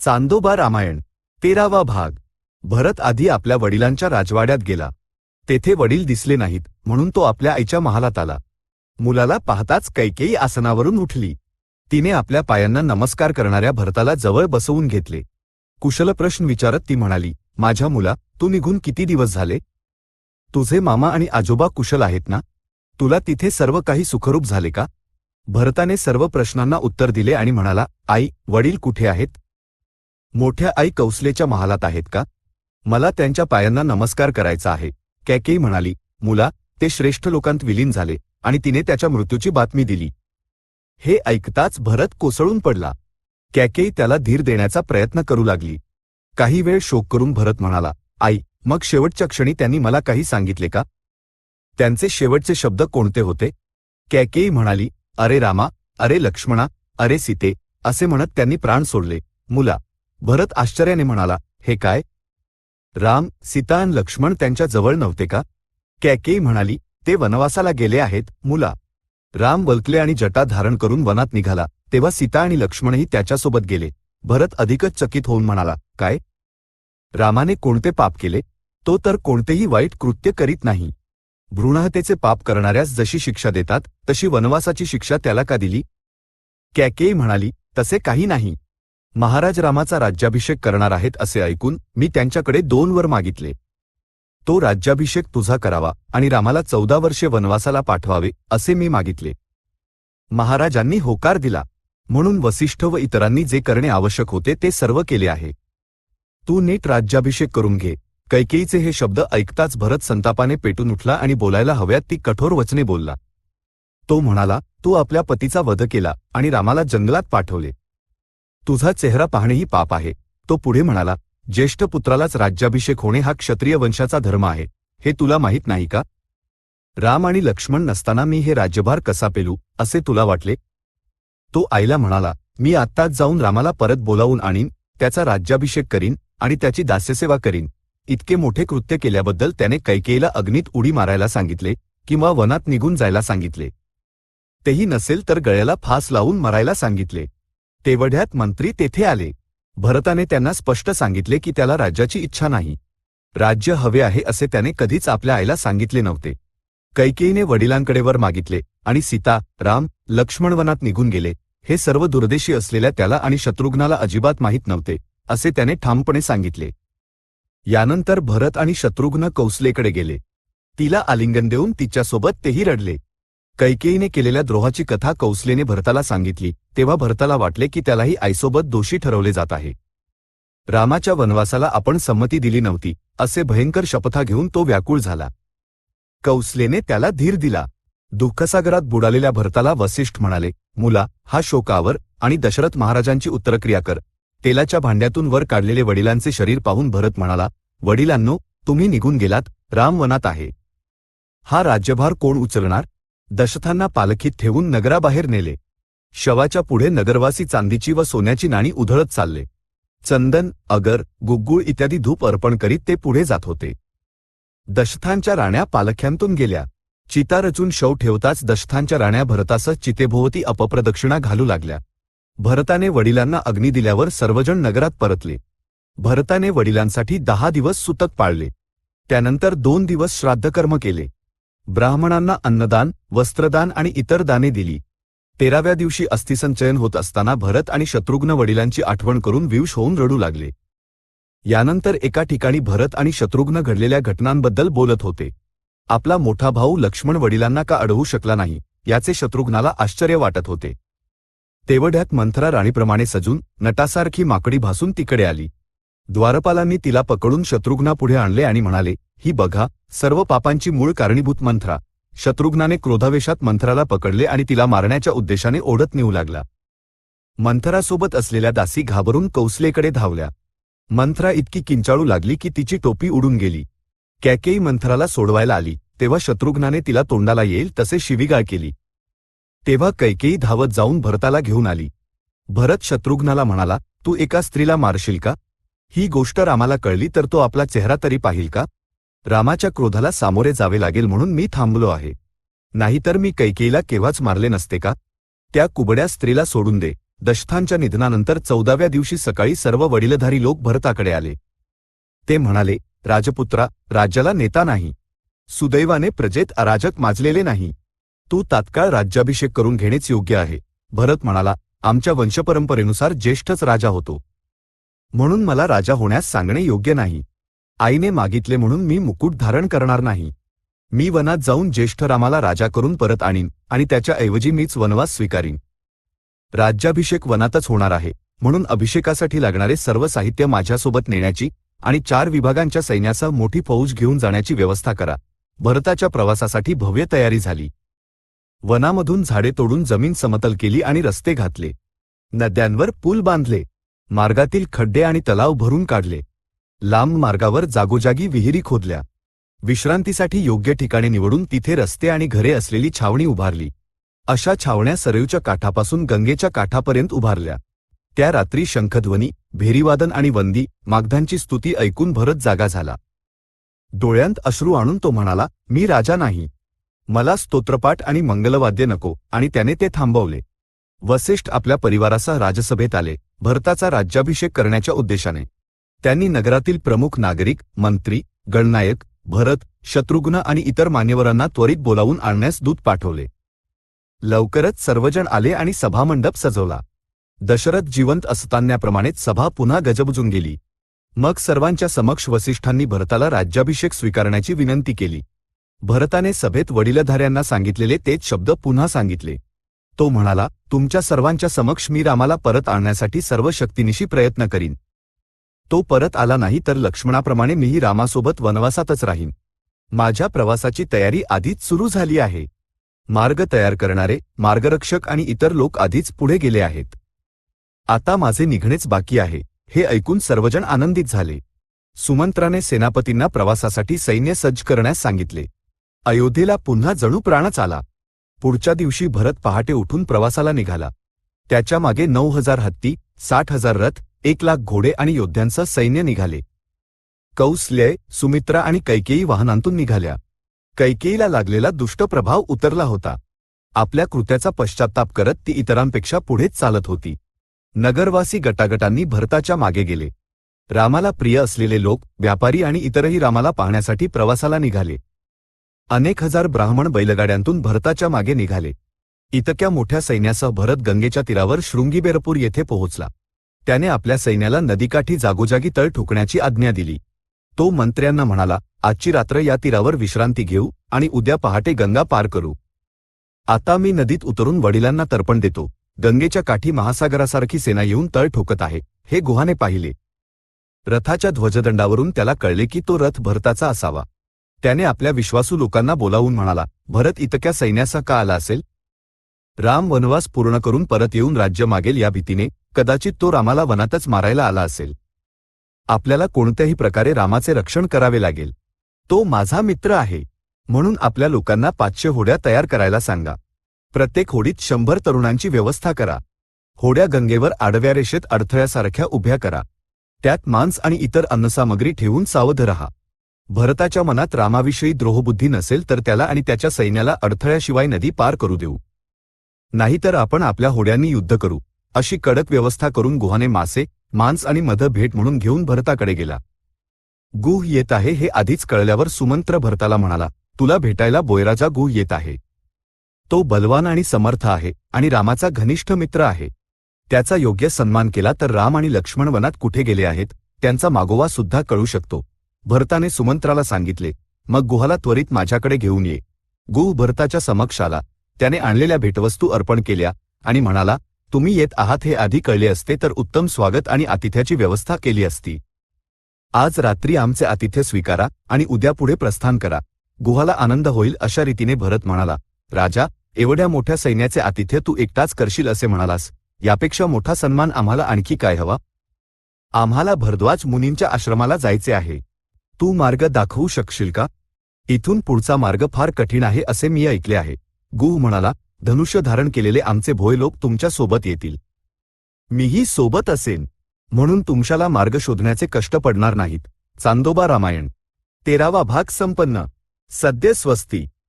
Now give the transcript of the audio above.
चांदोबा रामायण 13वा भाग। भरत आधी आपल्या वडिलांच्या राजवाड्यात गेला। तेथे वडील दिसले नाहीत म्हणून तो आपल्या आईच्या महालात आला। मुलाला पाहताच कैकेयी आसनावरून उठली। तिने आपल्या पायांना नमस्कार करणाऱ्या भरताला जवळ बसवून घेतले। कुशल प्रश्न विचारत ती म्हणाली, माझ्या मुला, तू निघून किती दिवस झाले? तुझे मामा आणि आजोबा कुशल आहेत ना? तुला तिथे सर्व काही सुखरूप झाले का? भरताने सर्व प्रश्नांना उत्तर दिले आणि म्हणाला, आई, वडील कुठे आहेत? मोठ्या आई कौसलेच्या महालात आहेत का? मला त्यांच्या पायांना नमस्कार करायचा आहे। कैकेयी म्हणाली, मुला, ते श्रेष्ठ लोकांत विलीन झाले आणि तिने त्याच्या मृत्यूची बातमी दिली। हे ऐकताच भरत कोसळून पडला। कैकेयी त्याला धीर देण्याचा प्रयत्न करू लागली। काही वेळ शोक करून भरत म्हणाला, आई, मग शेवटच्या क्षणी त्यांनी मला काही सांगितले का? त्यांचे शेवटचे शब्द कोणते होते? कैकेयी म्हणाली, अरे रामा, अरे लक्ष्मणा, अरे सीते, असे म्हणत त्यांनी प्राण सोडले। मुला, भरत आश्चर्याने म्हणाला, हे काय? राम, सीता आणि लक्ष्मण त्यांच्या जवळ नव्हते का? कैकेयी म्हणाली, ते वनवासाला गेले आहेत मुला। राम वल्कले आणि जटा धारण करून वनात निघाला, तेव्हा सीता आणि लक्ष्मणही त्याच्यासोबत गेले। भरत अधिकच चकित होऊन म्हणाला, काय? रामाने कोणते पाप केले? तो तर कोणतेही वाईट कृत्य करीत नाही। भ्रूणहत्येचे पाप करणाऱ्यास जशी शिक्षा देतात तशी वनवासाची शिक्षा त्याला का दिली? कैकेयी म्हणाली, तसे काही नाही। महाराज रामाचा राज्याभिषेक करणार आहेत असे ऐकून मी त्यांच्याकडे 2 वर मागितले। तो राज्याभिषेक तुझा करावा आणि रामाला 14 वर्षे वनवासाला पाठवावे असे मी मागितले। महाराजांनी होकार दिला, म्हणून वसिष्ठ व इतरांनी जे करणे आवश्यक होते ते सर्व केले आहे। तू नीट राज्याभिषेक करून घे। कैकेयीचे हे शब्द ऐकताच भरत संतापाने पेटून उठला आणि बोलायला हव्यात ती कठोर वचने बोलला। तो म्हणाला, तू आपल्या पतीचा वध केला आणि रामाला जंगलात पाठवले। तुझा चेहरा पाहणेही पाप आहे। तो पुढे म्हणाला, ज्येष्ठ पुत्रालाच राज्याभिषेक होणे हा क्षत्रिय वंशाचा धर्म आहे, हे तुला माहीत नाही का? राम आणि लक्ष्मण नसताना मी हे राज्यभार कसा पेलू असे तुला वाटले? तो आईला म्हणाला, मी आत्ताच जाऊन रामाला परत बोलावून आणीन, त्याचा राज्याभिषेक करीन आणि त्याची दास्यसेवा करीन। इतके मोठे कृत्य केल्याबद्दल त्याने कैकेयीला अग्नीत उडी मारायला सांगितले किंवा वनात निघून जायला सांगितले। तेही नसेल तर गळ्याला फास लावून मरायला सांगितले। तेवढ्यात मंत्री तेथे आले। भरताने त्यांना स्पष्ट सांगितले की त्याला राज्याची इच्छा नाही, राज्य हवे आहे असे त्याने कधीच आपल्या आईला सांगितले नव्हते। कैकेयीने वडिलांकडे वर मागितले आणि सीता, राम, लक्ष्मण वनात निघून गेले हे सर्व दुर्देशी असलेल्या त्याला आणि शत्रुघ्नाला अजिबात माहीत नव्हते असे त्याने ठामपणे सांगितले। यानंतर भरत आणि शत्रुघ्न कौसलेकडे गेले। तिला आलिंगन देऊन तिच्यासोबत तेही रडले। कैकेयीने केलेल्या द्रोहाची कथा कौसलेने भरताला सांगितली, तेव्हा भरताला वाटले की त्यालाही आईसोबत दोषी ठरवले जात आहे। रामाच्या वनवासाला आपण संमती दिली नव्हती असे भयंकर शपथा घेऊन तो व्याकुळ झाला। कौसलेने त्याला धीर दिला। दुःखसागरात बुडालेल्या भरताला वसिष्ठ म्हणाले, मुला, हा शोकावर आणि दशरथ महाराजांची उत्तरक्रिया कर। तेलाच्या भांड्यातून वर काढलेले वडिलांचे शरीर पाहून भरत म्हणाला, वडिलांनो, तुम्ही निघून गेलात, राम वनात आहे। हा राज्यभार कोण उचलणार? दशरथांना पालखीत ठेवून नगराबाहेर नेले। शवाच्या पुढे नगरवासी चांदीची व सोन्याची नाणी उधळत चालले। चंदन, अगर, गुग्गुळ इत्यादी धूप अर्पण करीत ते पुढे जात होते। दशरथांच्या राण्या पालख्यांतून गेल्या। चिता रचून शव ठेवताच दशरथांच्या राण्या भरतासह चितेभोवती अपप्रदक्षिणा घालू लागल्या। भरताने वडिलांना अग्नी दिल्यावर सर्वजण नगरात परतले। भरताने वडिलांसाठी 10 दिवस सुतक पाळले। त्यानंतर 2 दिवस श्राद्धकर्म केले। ब्राह्मणांना अन्नदान, वस्त्रदान आणि इतर दाने दिली। 13व्या दिवशी अस्थिसंचयन होत असताना भरत आणि शत्रुघ्न वडिलांची आठवण करून विवश होऊन रडू लागले। यानंतर एका ठिकाणी भरत आणि शत्रुघ्न घडलेल्या घटनांबद्दल बोलत होते। आपला मोठा भाऊ लक्ष्मण वडिलांना का अडवू शकला नाही याचे शत्रुघ्नाला आश्चर्य वाटत होते। तेवढ्यात मंथरा राणीप्रमाणे सजून नटासारखी माकडी भासून तिकडे आली। द्वारपालांनी तिला पकडून शत्रुघ्नापुढे आणले आणि म्हणाले, ही बघा, सर्व पापांची मूळ कारणीभूत मंथरा। शत्रुघ्नाने क्रोधावेशात मंथराला पकडले आणि तिला मारण्याच्या उद्देशाने ओढत नेऊ लागला। मंथरासोबत असलेल्या दासी घाबरून कौसलेकडे धावल्या। मंथरा इतकी किंचाळू लागली की तिची टोपी उडून गेली। कैकेयी मंथराला सोडवायला आली तेव्हा शत्रुघ्नाने तिला तोंडाला येईल तसे शिवीगाळ केली। तेव्हा कैकेयी धावत जाऊन भरताला घेऊन आली। भरत शत्रुघ्नाला म्हणाला, तू एका स्त्रीला मारशील का? ही गोष्ट रामाला कळली तर तो आपला चेहरा तरी पाहिल का? रामाच्या क्रोधाला सामोरे जावे लागेल म्हणून मी थांबलो आहे, नाहीतर मी कैकेयीला केव्हाच मारले नसते का? त्या कुबड्या स्त्रीला सोडून दे दशरथांच्या निधनानंतर 14व्या दिवशी सकाळी सर्व वडीलधारी लोक भरताकडे आले. ते म्हणाले, राजपुत्रा, राज्याला नेता नाही. सुदैवाने प्रजेत अराजक माजलेले नाही. तू तात्काळ राज्याभिषेक करून घेणेच योग्य आहे. भरत म्हणाला, आमच्या वंशपरंपरेनुसार ज्येष्ठच राजा होतो, म्हणून मला राजा होण्यास सांगणे योग्य नाही. आईने मागितले म्हणून मी मुकुट धारण करणार नाही. मी वनात जाऊन ज्येष्ठ रामाला राजा करून परत आणीन आणि त्याच्या ऐवजी मीच वनवास स्वीकारीन. राज्याभिषेक वनातच होणार आहे, म्हणून अभिषेकासाठी लागणारे सर्व साहित्य माझ्यासोबत नेण्याची आणि 4 विभागांच्या सैन्यासह मोठी फौज घेऊन जाण्याची व्यवस्था करा. भरताच्या प्रवासासाठी भव्य तयारी झाली. वनामधून झाडे तोडून जमीन समतल केली आणि रस्ते घातले. नद्यांवर पूल बांधले. मार्गातील खड्डे आणि तलाव भरून काढले. लांब मार्गावर जागोजागी विहिरी खोदल्या. विश्रांतीसाठी योग्य ठिकाणे निवडून तिथे रस्ते आणि घरे असलेली छावणी उभारली. अशा छावण्या सरयूच्या काठापासून गंगेच्या काठापर्यंत उभारल्या. त्या रात्री शंखध्वनी, भेरीवादन आणि वंदी मागधांची स्तुती ऐकून भरत जागा झाला. डोळ्यांत अश्रू आणून तो म्हणाला, मी राजा नाही. मला स्तोत्रपाठ आणि मंगलवाद्य नको. आणि त्याने ते थांबवले. वसिष्ठ आपल्या परिवारासह राजसभेत आले, भरताचा राज्याभिषेक करण्याच्या उद्देशाने. त्यांनी नगरातील प्रमुख नागरिक, मंत्री, गणनायक, भरत, शत्रुघ्न आणि इतर मान्यवरांना त्वरित बोलावून आणण्यास दूत पाठवले. लवकरच सर्वजण आले आणि सभामंडप सजवला. दशरथ जिवंत असतानाप्रमाणेच सभा पुन्हा गजबजून गेली. मग सर्वांच्या समक्ष वसिष्ठांनी भरताला राज्याभिषेक स्वीकारण्याची विनंती केली. भरताने सभेत वडीलधाऱ्यांना सांगितलेले तेच शब्द पुन्हा सांगितले. तो म्हणाला, तुमच्या सर्वांच्या समक्ष मी रामाला परत आणण्यासाठी सर्व शक्तीनिशी प्रयत्न करीन. तो परत आला नाही तर लक्ष्मणाप्रमाणे मीही रामासोबत वनवासातच राहीन. माझ्या प्रवासाची तयारी आधीच सुरू झाली आहे. मार्ग तयार करणारे, मार्गरक्षक आणि इतर लोक आधीच पुढे गेले आहेत. आता माझे निघणेच बाकी आहे. हे ऐकून सर्वजण आनंदित झाले. सुमंत्राने सेनापतींना प्रवासासाठी सैन्य सज्ज करण्यास सांगितले. अयोध्येला पुन्हा जणू प्राणच आला. पुढच्या दिवशी भरत पहाटे उठून प्रवासाला निघाला. त्याच्या मागे 9,000 हत्ती, 60,000 रथ, 1,00,000 घोडे आणि योद्ध्यांसह सैन्य निघाले. कौसल्य, सुमित्रा आणि कैकेयी वाहनांतून निघाल्या. कैकेयीला लागलेला दुष्ट प्रभाव उतरला होता. आपल्या कृत्याचा पश्चात्ताप करत ती इतरांपेक्षा पुढेच चालत होती. नगरवासी गटागटांनी भरताच्या मागे गेले. रामाला प्रिय असलेले लोक, व्यापारी आणि इतरही रामाला पाहण्यासाठी प्रवासाला निघाले. अनेक हजार ब्राह्मण बैलगाड्यांतून भरताच्या मागे निघाले. इतक्या मोठ्या सैन्यासह भरत गंगेच्या तीरावर शृंगीबेरपूर येथे पोहोचला. त्याने आपल्या सैन्याला नदीकाठी जागोजागी तळ ठोकण्याची आज्ञा दिली. तो मंत्र्यांना म्हणाला, आजची रात्र या तीरावर विश्रांती घेऊ आणि उद्या पहाटे गंगा पार करू. आता मी नदीत उतरून वडिलांना तर्पण देतो. गंगेच्या काठी महासागरासारखी सेना येऊन तळ ठोकत आहे, हे गुहाने पाहिले. रथाच्या ध्वजदंडावरून त्याला कळले की तो रथ भरताचा असावा. त्याने आपल्या विश्वासू लोकांना बोलावून म्हणाला, भरत इतक्या सैन्यासह का आला असेल? राम वनवास पूर्ण करून परत येऊन राज्य मागेल या भीतीने कदाचित तो रामाला वनातच मारायला आला असेल. आपल्याला कोणत्याही प्रकारे रामाचे रक्षण करावे लागेल. तो माझा मित्र आहे, म्हणून आपल्या लोकांना 500 होड्या तयार करायला सांगा. प्रत्येक होडीत 100 तरुणांची व्यवस्था करा. होड्या गंगेवर आडव्या रेषेत अडथळ्यासारख्या उभ्या करा. त्यात मांस आणि इतर अन्नसामग्री ठेवून सावध रहा. भरताच्या मनात रामाविषयी द्रोहबुद्धी नसेल तर त्याला आणि त्याच्या सैन्याला अडथळ्याशिवाय नदी पार करू देऊ. नाहीतर आपण आपल्या होड्यांनी युद्ध करू. अशी कडक व्यवस्था करून गुहाने मासे, मांस आणि मध भेट म्हणून घेऊन भरताकडे गेला. गुह येत आहे हे आधीच कळल्यावर सुमंत्र भरताला म्हणाला, तुला भेटायला बोयराजा गुह येत आहे. तो बलवान आणि समर्थ आहे आणि रामाचा घनिष्ठ मित्र आहे. त्याचा योग्य सन्मान केला तर राम आणि लक्ष्मण वनात कुठे गेले आहेत त्यांचा मागोवा सुद्धा कळू शकतो. भरताने सुमंत्राला सांगितले, मग गुहाला त्वरित माझ्याकडे घेऊन ये. गुह भरताच्या समक्ष आला. त्याने आणलेल्या भेटवस्तू अर्पण केल्या आणि म्हणाला, तुम्ही येत आहात हे आधी कळले असते तर उत्तम स्वागत आणि आतिथ्याची व्यवस्था केली असती. आज रात्री आमचे आतिथ्य स्वीकारा आणि उद्या पुढे प्रस्थान करा. गुहाला आनंद होईल अशा रीतीने भरत म्हणाला, राजा, एवढ्या मोठ्या सैन्याचे आतिथ्य तू एकटाच करशील असे म्हणालास. यापेक्षा मोठा सन्मान आम्हाला आणखी काय हवा? आम्हाला भरद्वाज मुनींच्या आश्रमाला जायचे आहे. तू मार्ग दाखवू शकशील का? इथून पुढचा मार्ग फार कठीण आहे असे मी ऐकले आहे. गुह म्हणाला, धनुष्य धारण केलेले आमचे भोय लोक तुमच्या सोबत येतील. मीही सोबत असेन, म्हणून तुमच्याला मार्ग शोधण्याचे कष्ट पडणार नाहीत. चांदोबा रामायण 13वा भाग संपन्न. सद्य स्वस्ती.